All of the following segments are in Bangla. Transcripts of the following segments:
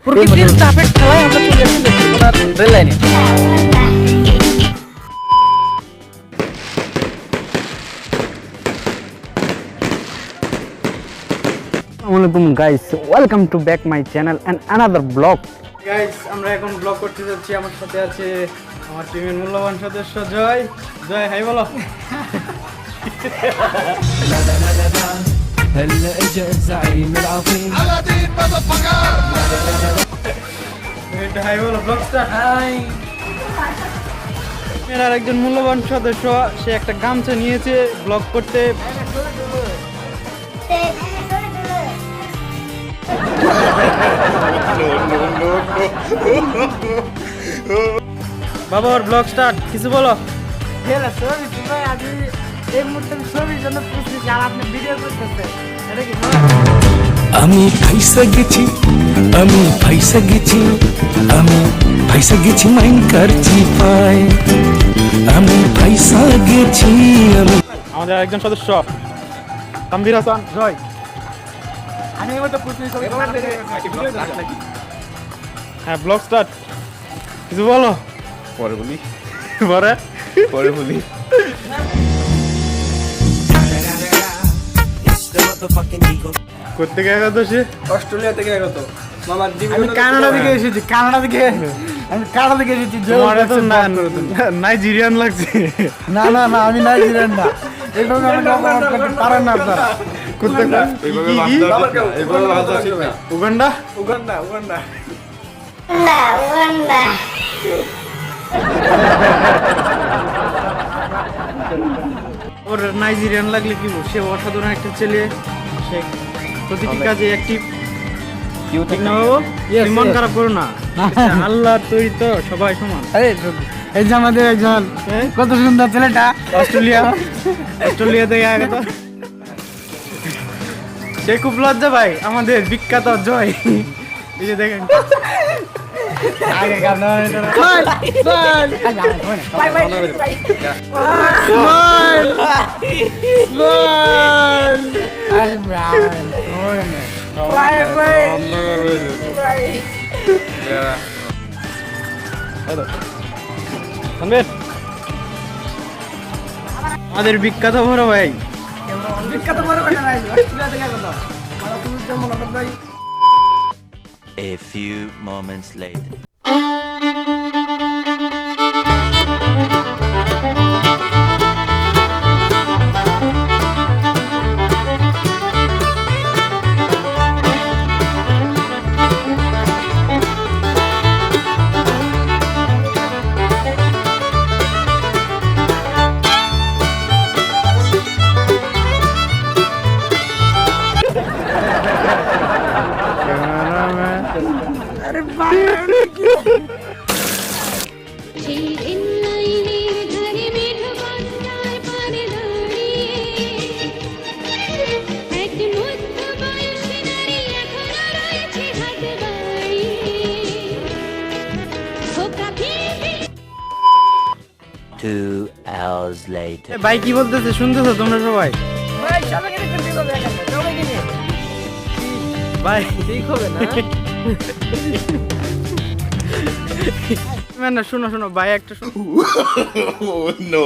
প্রকৃতির চাপের খেলায় আমরা চলে আসছি নেত্রকোনার রেল লাইনে। আসসালামু আলাইকুম guys, welcome to back my channel and another blog. Guys আমরা এখন ব্লগ করতে যাচ্ছি। আমার সাথে আছে আমার টিমের মূল্যবান সদস্য জয়। জয় হাই বলো। هلا اجا الزعيم العظيم এটা হাই বলো, ব্লগ স্টার্ট। হাই। এর একজন মূল্যবান সদস্য, সে একটা গামছা নিয়েছে ব্লগ করতে। বাবা ওর ব্লগ স্টার্ট, কিছু বলো। আমি ফাইসা গেছি মাইন কারছি পায় আমি ফাইসা গেছি আমাদের একজন সদস্য তানভীর হাসান জয়। হ্যাঁ ব্লগ স্টার্ট, কিছু বলো। পরে বলি করতে গিয়ে তো সে অস্ট্রেলিয়া থেকে আগত মামার আমি কানাডা থেকে এসেছি। তোমার তো নাইজেরিয়ান লাগছে। না আমি নাইজেরিয়ান না। এইভাবে আমাকে অপমান করতে পারেন না আপনারা। উগান্ডা ওর নাইজেরিয়ান লাগলে কি বল, সে অসাধারণ একটা ছেলে, সে প্রতিটি কাজে অ্যাক্টিভ। ঠিক না বাবু? মন খারাপ করো না, আল্লাহ তৈরি তো সবাই সমান। এই যে আমাদের একজন কত সুন্দর ছেলেটা অস্ট্রেলিয়া থেকে আগত, সে খুব লজ্জা ভাই। আমাদের বিখ্যাত জয়, এই যে দেখেন আমাদের বিখ্যাত বড় ভাই। A few moments later. Two hours later. ভাই কি বলতেছে শুনতেছো তোমরা সবাই? ভাই ঠিক হবে না না, শোনো ভাই একটা শোনো। no.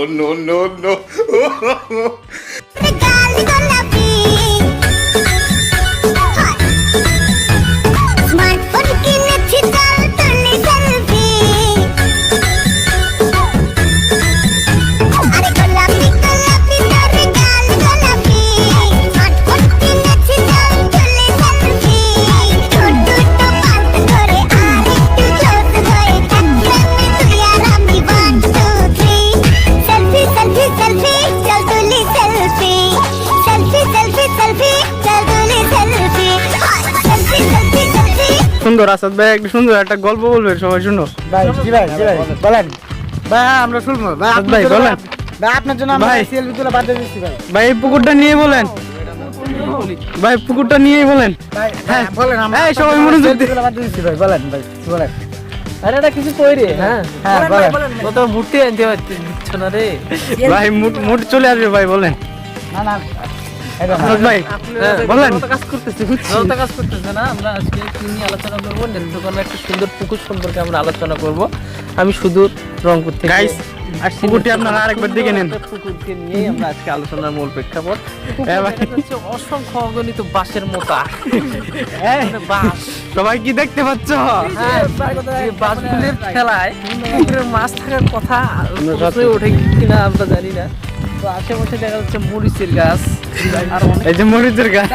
সুন্দর আসাদ ভাই একটা সুন্দর একটা গল্প বলবেন, সবাই শুনো। ভাই বলেন ভাই, আমরা শুনবো ভাই। ভাই বলেন ভাই আপনার জন্য আমরা সেলফি তুলে বাদ দিচ্ছি ভাই। ভাই এই পুকুরটা নিয়ে বলেন, ভাই পুকুরটা নিয়েই বলেন। হ্যাঁ বলেন, আমরা সবাই মনোযোগ তুলে বাদ দিচ্ছি ভাই। বলেন আরে এটা কিছু কইরে। হ্যাঁ বলেন। কত মুটি আনতে দিচ্ছ না রে ভাই, মুড চলে আসবে ভাই, বলেন। না আসাদ ভাই বলেন। কাজ করতেছে না। আমরা আজকে কি নিয়ে আলোচনা করবো? নেত্রকোনার একটা সুন্দর পুকুর সম্পর্কে আমরা আলোচনা করব। আমি শুধু রংপুর থেকে গাইস আর পুকুরটি আপনারা আরেকবার দেখে নেন। পুকুরকে নিয়ে আমরা আজকে আলোচনার মূল প্রেক্ষাপট হচ্ছে অসংখ্য অগণিত বাঁশের মোতা। বাঁশ সবাই কি দেখতে পাচ্ছ? এই বাঁশগুলির খেলায় পুকুরের মাছ থাকার কথা অবশ্যই ওঠে কিনা আমরা জানি না। তো আশেপাশে দেখা যাচ্ছে মরিচের গাছ আর এই যে মরিচের গাছ,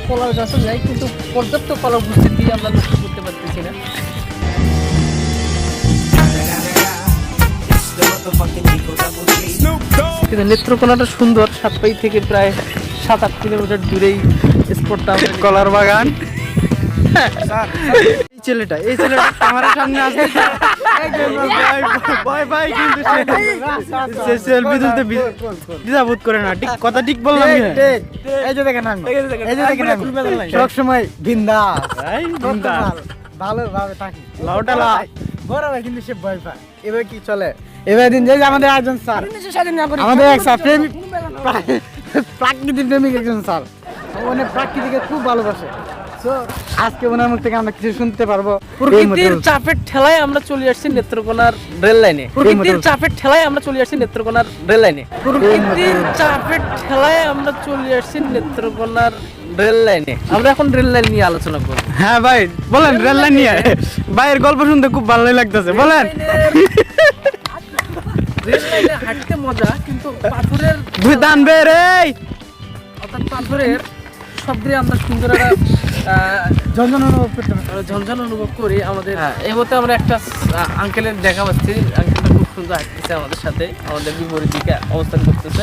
কলার গাছও যায়, কিন্তু পর্যাপ্ত কলার উপস্থিতি আমরা লক্ষ্য করতে পারতেছি না। কিন্তু নেত্রকোনাটা সুন্দর, সাতপাই থেকে প্রায় 7-8 কিলোমিটার দূরেই স্পটটা। কলার বাগান। এই ছেলেটা ক্যামেরার সামনে আসছে, ভাই কিন্তু সে সেলফি তুলতে দ্বিধাবোধ করে না। ঠিক কথা ঠিক বললাম। এই যে দেখেন সব সময় বিন্দাস ভালোভাবে থাকি। লাউটা লাই বড় ভাই কিন্তু সে ভয় পায়। এবার কি চলে? এবার দিন যে আমাদের একজন স্যার, আমাদের এক স্যার প্রাকৃতিক প্রেমিক একজন স্যার, মানে প্রাকৃতিকে খুব ভালোবাসে। তো আজকে ওনার মুখ থেকে আমরা কিছু শুনতে পারবো। প্রকৃতির চাপের ঠেলায় আমরা চলে আসছি নেত্রকোনার রেল লাইনে। প্রকৃতির চাপের ঠেলায় আমরা চলে আসছি নেত্রকোনার রেল লাইনে। প্রকৃতির চাপের ঠেলায় আমরা চলে আসছি নেত্রকোনার রেল লাইনে। আমরা এখন রেল লাইন নিয়ে আলোচনা করব। হ্যাঁ ভাই বলেন, রেল লাইন নিয়ে। ভাইয়ের গল্প শুনতে খুব ভালোই লাগতেছে, বলেন। রেল লাইনে হাঁটতে মজা, কিন্তু পাথরের দুই দান বেরে অর্থাৎ পাথরের শব্দে আমরা সুন্দর একটা ঝনঝন অনুভব করি। আমাদের এই মধ্যে আমরা একটা আঙ্কেলের দেখা পাচ্ছি। আঙ্কেলটা খুব সুন্দর হাঁটতেছে আমাদের সাথে, আমাদের বিপরীত দিকে অবস্থান করতেছে।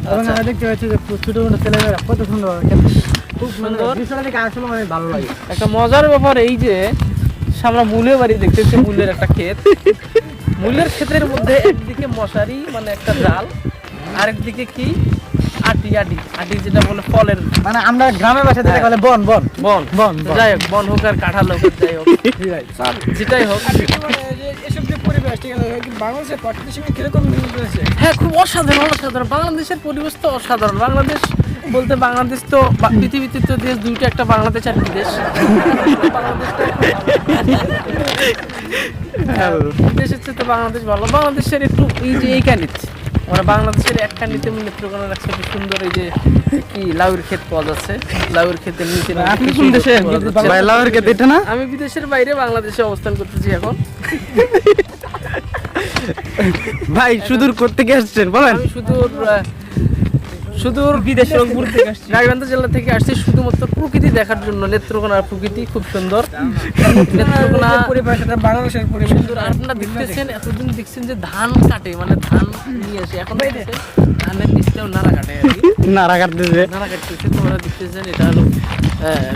এবং আমরা দেখতে পাচ্ছি যে ছোট ছোট ছেলেমেয়েরা কত সুন্দর, খুব সুন্দর বিষয়টা দেখে আসলে মানে ভালো লাগে। একটা মজার ব্যাপার এই যে আমরা মূলের বাড়ি দেখতেছি, মূলের একটা ক্ষেত। মূলের ক্ষেতের মধ্যে একদিকে মশারি মানে একটা জাল, আরেকদিকে কি আটি আটি আটি যেটা বলে ফলের, মানে আমরা গ্রামের ভাষায় যেটা বলে বন বন বন বন যাই হোক, বন হোক আর কাঁঠাল হোক, যাই হোক যেটাই হোক। এসব যে পরিবেশ ঠিক আছে, বাংলাদেশের প্রাকৃতিক সঙ্গে কিরকম মিল রয়েছে? হ্যাঁ, খুব অসাধারণ অসাধারণ। বাংলাদেশের পরিবেশ তো অসাধারণ। বাংলাদেশ বলতে বাংলাদেশ তো পৃথিবীতে তো দেশ দুইটা, একটা বাংলাদেশ আর বিদেশ। বিদেশের চেয়ে তো বাংলাদেশ ভালো। বাংলাদেশের একটু এই যে এই কানিতে আমরা বাংলাদেশের এক কানিতে নেত্রকোনার একটা সুন্দর এই যে কি লাউয়ের ক্ষেত পাওয়া যাচ্ছে। লাউয়ের ক্ষেতের নিচে লাউয়ের ক্ষেত এটা না? আমি বিদেশের বাইরে বাংলাদেশে অবস্থান করতেছি এখন। ভাই সুদূর করতে গিয়ে আসছেন, বলেন। আমি সুদূর বিদেশ রংপুর থেকে আসছি, গাইবান্ধা জেলা থেকে আসছি শুধুমাত্র প্রকৃতি দেখার জন্য। নেত্রকোনার প্রকৃতি খুব সুন্দর। নেত্রকোনা পরিবেশটা বাংলাদেশের পরিবেশ সুন্দর। আপনারা দেখতেছেন, এতদিন দেখছেন যে ধান কাটে, মানে ধান নিয়ে আসে, এখন দেখতেছেন ধানের নিচেও নাড়া কাটে আর কি। নাড়া কাটতেছে, নাড়া কাটতেছে। তোমরা দেখতেছেন এটা হলো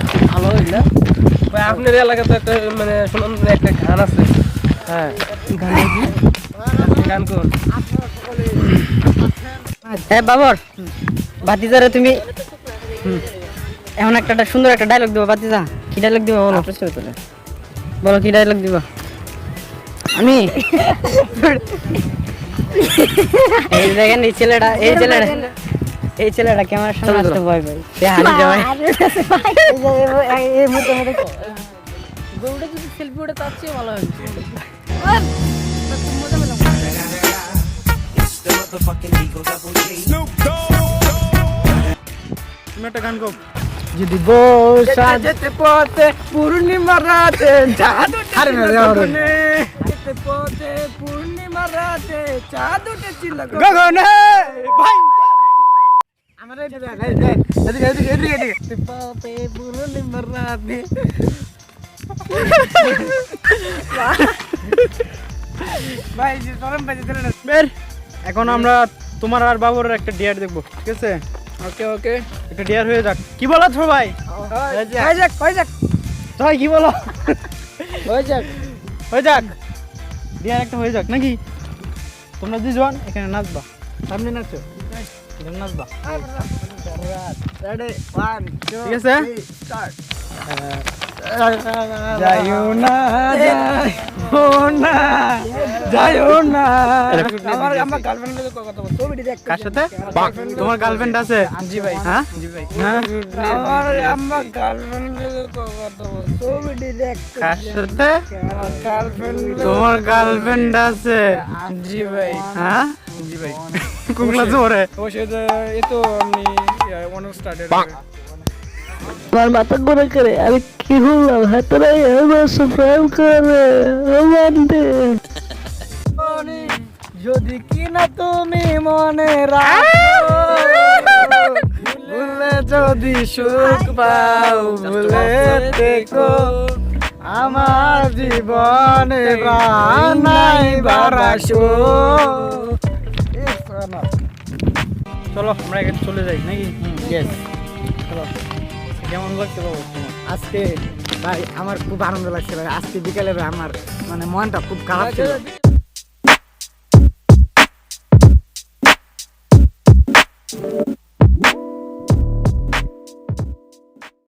খুব ভালো এগুলা। ভাই আপনার এলাকাতে একটা মানে শুনুন একটা গান আছে। হ্যাঁ, গান কোন? হ্যাঁ বাবর, ভাতিজারে তুমি এমন একটা সুন্দর একটা ডায়লগ দিবা। ভাতিজা কি ডায়লগ দিবা বলো? বলো কি ডায়লগ দিবা? আমি এই দেখেন এই ছেলেটা ক্যামেরার সামনে আসতে ভয় পাই, সে হারিয়ে যাবে। গরুটা যদি সেলফি ওঠে তার চেয়ে ভালো হবে। তুমি একটা গান গাও। যদি বর্ষা যেতে পথে পূর্ণিমা রাতে চাঁদ যেতে পথে পূর্ণিমা রাতে চাঁদ উঠেছিল গগনে ভাই আমার এদিকে পথে পূর্ণিমা রাতে। ভাই যে তরম বাজে দিলেন বের। এখন আমরা তোমার আর বাবুর একটা ডিয়ার দেখবো, ঠিক আছে? ওকে ওকে, একটা ডিয়ার হয়ে যাক। কি বলো সবাই? হয়ে যাক সবাই কি বলো? হয়ে যাক হয়ে যাক, ডিয়ার একটা হয়ে যাক নাকি? তোমরা দুজন এখানে নাচবা, সামনে নাচো, এখানে নাচবা, রেডি 1 2 ঠিক আছে? স্টার্ট। যাইও না যাইও না যাইও না আমার আমার গার্লফ্রেন্ডের কথা বল ছবিটি দেখ কার সাথে তোমার গার্লফ্রেন্ড আছে জি ভাই হ্যাঁ হ্যাঁ আমার আমার গার্লফ্রেন্ডের কথা বল ছবিটি দেখ কার সাথে গার্লফ্রেন্ড তোমার গার্লফ্রেন্ড আছে জি ভাই হ্যাঁ জি ভাই কোন ক্লাসে পড়ে ও সেটা এ তো আমি ওয়ান স্টার্টেড আমার মাথা ঘুরে করে আমি কি হলাম হাতরে আমার প্রেম করে রোমান্টিক যদি কিনা তুমি মনে রাখো ভুলে যদি সুখ পাও ভুলে থেকো আমার জীবনে নাই বারাসো চলো আমরা এখানে চলে যাই নাকি ইয়েস কেমন লাগছে বাবু তোমার আজকে ভাই আমার খুব আনন্দ লাগছে ভাই আজকে বিকেলে ভাই আমার মানে মনটা খুব খারাপ ছিল